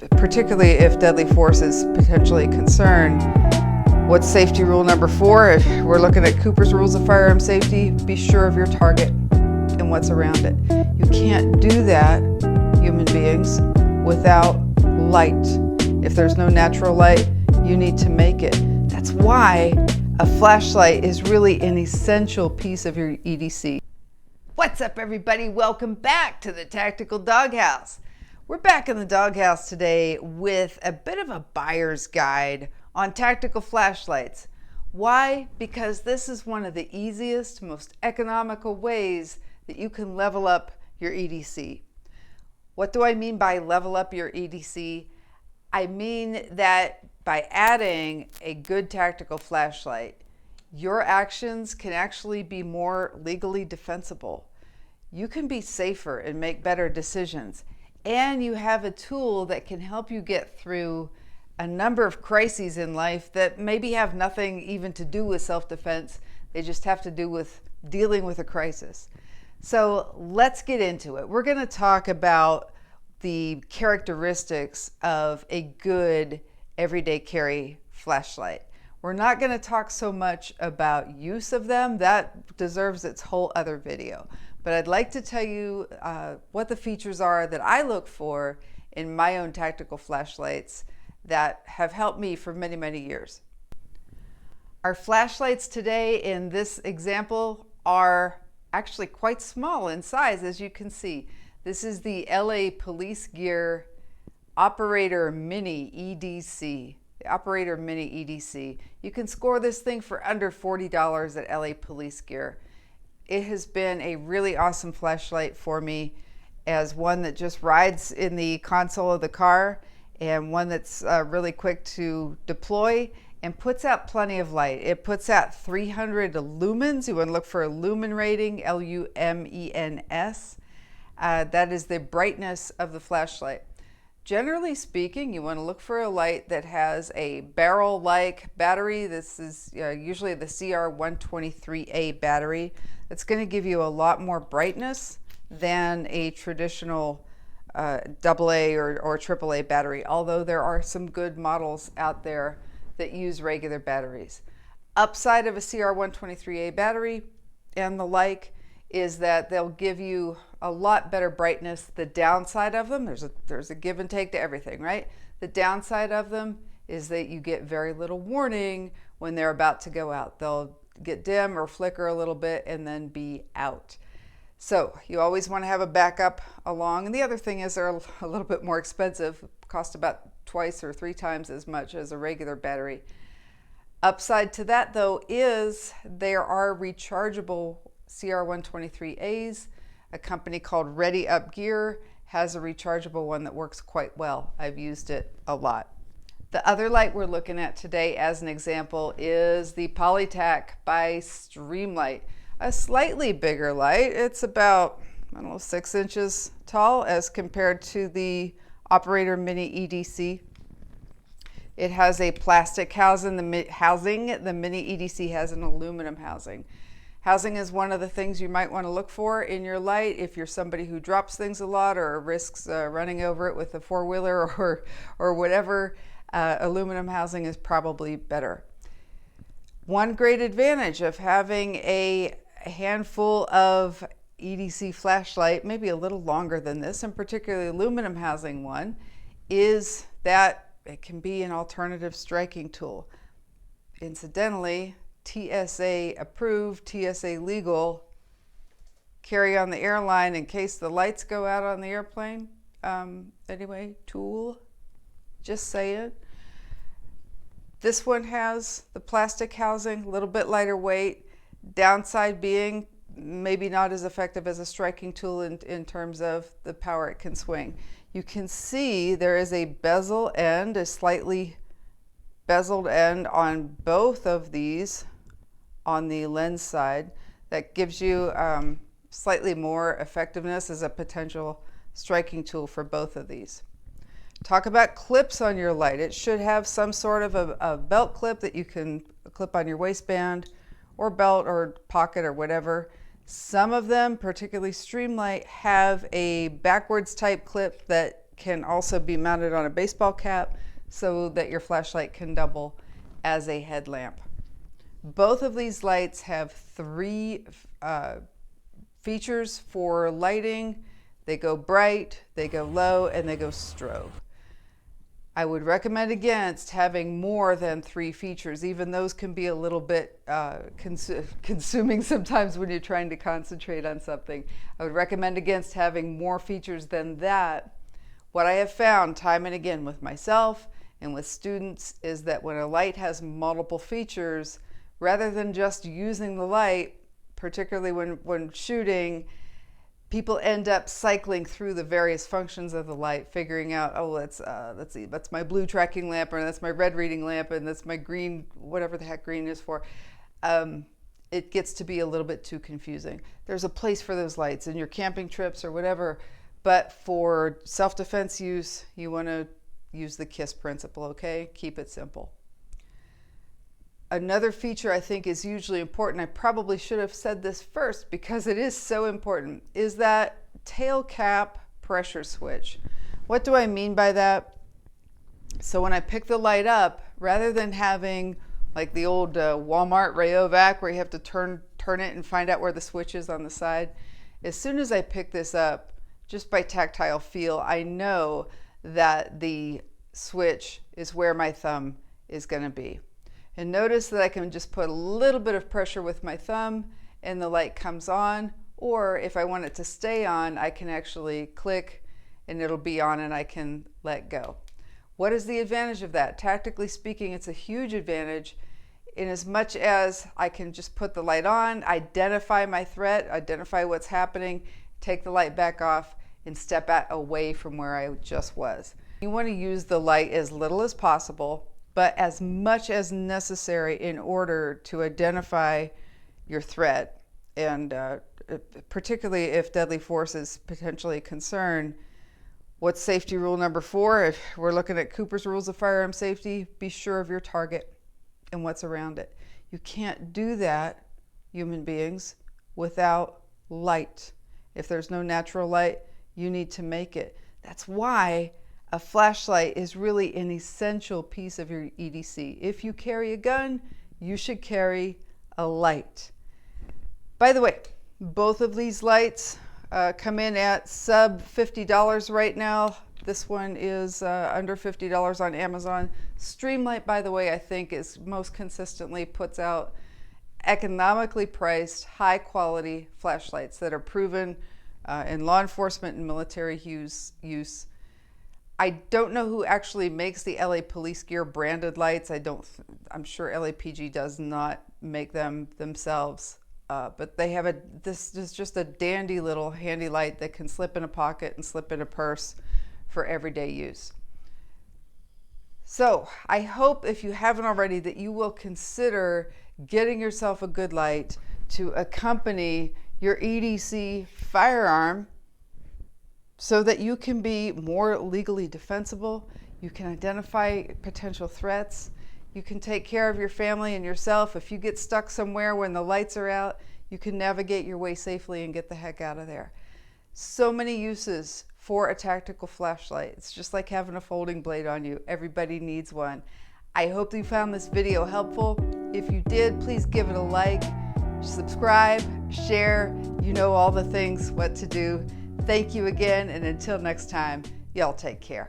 particularly if deadly force is potentially concerned. What's safety rule number 4? If we're looking at Cooper's Rules of Firearm Safety, be sure of your target and what's around it. You can't do that, human beings, without light. If there's no natural light, you need to make it. That's why a flashlight is really an essential piece of your EDC. What's up, everybody? Welcome back to the Tactical Doghouse. We're back in the doghouse today with a bit of a buyer's guide on tactical flashlights. Why? Because this is one of the easiest, most economical ways that you can level up your EDC. What do I mean by level up your EDC? I mean that by adding a good tactical flashlight, your actions can actually be more legally defensible. You can be safer and make better decisions. And you have a tool that can help you get through a number of crises in life that maybe have nothing even to do with self-defense. They just have to do with dealing with a crisis. So let's get into it. We're going to talk about the characteristics of a good everyday carry flashlight. We're not going to talk so much about use of them. That deserves its whole other video. But I'd like to tell you what the features are that I look for in my own tactical flashlights that have helped me for many, many years. Our flashlights today in this example are actually quite small in size, as you can see. This is the LA Police Gear Operator Mini EDC. The Operator Mini EDC. You can score this thing for under $40 at LA Police Gear. It has been a really awesome flashlight for me, as one that just rides in the console of the car and one that's really quick to deploy and puts out plenty of light. It puts out 300 lumens. You want to look for a lumen rating, L-U-M-E-N-S. That is the brightness of the flashlight. Generally speaking, you want to look for a light that has a barrel-like battery. This is usually the CR123A battery. It's going to give you a lot more brightness than a traditional AA or AAA battery, although there are some good models out there that use regular batteries. Upside of a CR123A battery and the like is that they'll give you a lot better brightness. The downside of them, there's a give and take to everything, right? The downside of them is that you get very little warning when they're about to go out. They'll get dim or flicker a little bit and then be out. So you always want to have a backup along. And the other thing is they're a little bit more expensive, cost about twice or 3 times as much as a regular battery. Upside to that though is there are rechargeable CR123As. A company called Ready Up Gear has a rechargeable one that works quite well. I've used it a lot. The other light we're looking at today as an example is the Polytac by Streamlight. A slightly bigger light. It's about, 6 inches tall as compared to the Operator Mini EDC. It has a plastic housing. The Mini EDC has an aluminum housing. Housing is one of the things you might want to look for in your light if you're somebody who drops things a lot or risks running over it with a four-wheeler or whatever. Aluminum housing is probably better. One great advantage of having a handful of EDC flashlight, maybe a little longer than this, and particularly aluminum housing one, is that it can be an alternative striking tool. Incidentally, TSA approved, TSA legal, carry on the airline in case the lights go out on the airplane. Anyway, tool, just saying. This one has the plastic housing, a little bit lighter weight. Downside being maybe not as effective as a striking tool in terms of the power it can swing. You can see there is a bezel end, a slightly bezeled end on both of these on the lens side that gives you slightly more effectiveness as a potential striking tool for both of these. Talk about clips on your light. It should have some sort of a belt clip that you can clip on your waistband or belt or pocket or whatever. Some of them, particularly Streamlight, have a backwards type clip that can also be mounted on a baseball cap so that your flashlight can double as a headlamp. Both of these lights have three features for lighting. They go bright, they go low, and they go strobe. I would recommend against having more than three features. Even those can be a little bit consuming sometimes when you're trying to concentrate on something. I would recommend against having more features than that. What I have found time and again with myself and with students is that when a light has multiple features, rather than just using the light, particularly when shooting, people end up cycling through the various functions of the light, figuring out, oh, let's see, that's my blue tracking lamp, or that's my red reading lamp, and that's my green, whatever the heck green is for. It gets to be a little bit too confusing. There's a place for those lights in your camping trips or whatever, but for self-defense use, you want to use the KISS principle, okay? Keep it simple. Another feature I think is hugely important, I probably should have said this first because it is so important, is that tail cap pressure switch. What do I mean by that? So when I pick the light up, rather than having like the old Walmart Rayovac where you have to turn it and find out where the switch is on the side, as soon as I pick this up, just by tactile feel, I know that the switch is where my thumb is going to be. And notice that I can just put a little bit of pressure with my thumb and the light comes on, or if I want it to stay on, I can actually click and it'll be on and I can let go. What is the advantage of that? Tactically speaking, it's a huge advantage in as much as I can just put the light on, identify my threat, identify what's happening, take the light back off, and step away from where I just was. You want to use the light as little as possible, but as much as necessary in order to identify your threat. And particularly if deadly force is potentially concerned, what's safety rule number 4? If we're looking at Cooper's rules of firearm safety, be sure of your target and what's around it. You can't do that, human beings, without light. If there's no natural light, you need to make it. That's why a flashlight is really an essential piece of your EDC. If you carry a gun, you should carry a light. By the way, both of these lights come in at sub $50 right now. This one is under $50 on Amazon. Streamlight, by the way, I think is most consistently puts out economically priced, high quality flashlights that are proven in law enforcement and military use. I don't know who actually makes the LA Police Gear branded lights. I'm sure LAPG does not make them themselves. But they have this is just a dandy little handy light that can slip in a pocket and slip in a purse for everyday use. So I hope, if you haven't already, that you will consider getting yourself a good light to accompany your EDC firearm, so that you can be more legally defensible, you can identify potential threats, you can take care of your family and yourself. If you get stuck somewhere when the lights are out, you can navigate your way safely and get the heck out of there. So many uses for a tactical flashlight. It's just like having a folding blade on you. Everybody needs one. I hope you found this video helpful. If you did, please give it a like, subscribe, share. You know all the things, what to do. Thank you again, and until next time, y'all take care.